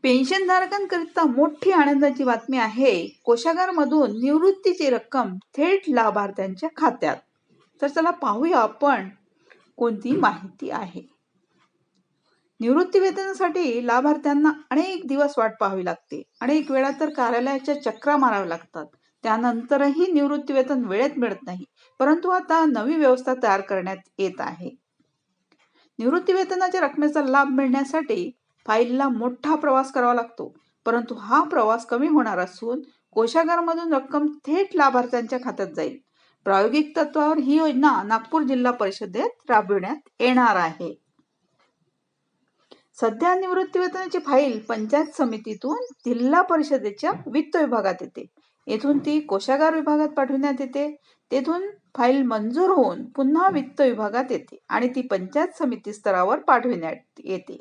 पेन्शनधारकांकरिता मोठी आनंदाची बातमी आहे. कोषागारमधून निवृत्तीची रक्कम थेट लाभार्थ्यांच्या खात्यात. तर चला पाहूया आपण कोणती माहिती आहे. निवृत्ती वेतनासाठी लाभार्थ्यांना अनेक दिवस वाट पाहावी लागते. अनेक वेळा तर कार्यालयाच्या चक्रा माराव्या लागतात. त्यानंतरही निवृत्ती वेतन वेळेत मिळत नाही. परंतु आता नवी व्यवस्था तयार करण्यात येत आहे. निवृत्ती वेतनाच्या रकमेचा लाभ मिळण्यासाठी फाईलला मोठा प्रवास करावा लागतो. परंतु हा प्रवास कमी होणार असून कोषागारमधून रक्कम थेट लाभार्थ्यांच्या खात्यात जाईल. प्रायोगिक तत्वावर ही योजना नागपूर जिल्हा परिषदेत राबविण्यात येणार आहे. सध्या निवृत्ती वेतनाची फाईल पंचायत समितीतून जिल्हा परिषदेच्या वित्त विभागात येते. येथून ती कोषागार विभागात पाठविण्यात येते. तेथून फाईल मंजूर होऊन पुन्हा वित्त विभागात येते आणि ती पंचायत समिती स्तरावर पाठविण्यात येते.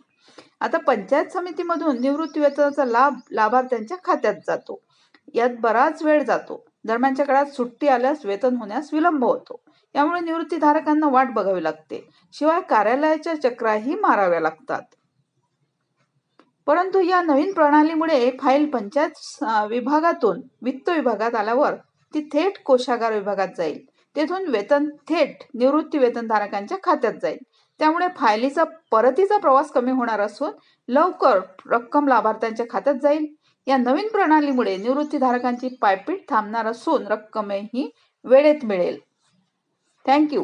आता पंचायत समितीमधून निवृत्ती वेतनाचा लाभ लाभार्थ्यांच्या खात्यात जातो. यात बराच वेळ जातो. दरम्यानच्या काळात सुट्टी आल्यास वेतन होण्यास विलंब होतो. यामुळे निवृत्तीधारकांना वाट बघावी लागते. शिवाय कार्यालयाच्या चक्राही माराव्या लागतात. परंतु या नवीन प्रणालीमुळे फाईल पंचायत विभागातून वित्त विभागात आल्यावर ती थेट कोषागार विभागात जाईल. तेथून वेतन थेट निवृत्ती वेतनधारकांच्या खात्यात जाईल. त्यामुळे फायलीचा परतीचा प्रवास कमी होणार असून लवकर रक्कम लाभार्थ्यांच्या खात्यात जाईल. या नवीन प्रणालीमुळे निवृत्तीधारकांची पायपीट थांबणार असून रक्कमही वेळेत मिळेल. थँक्यू.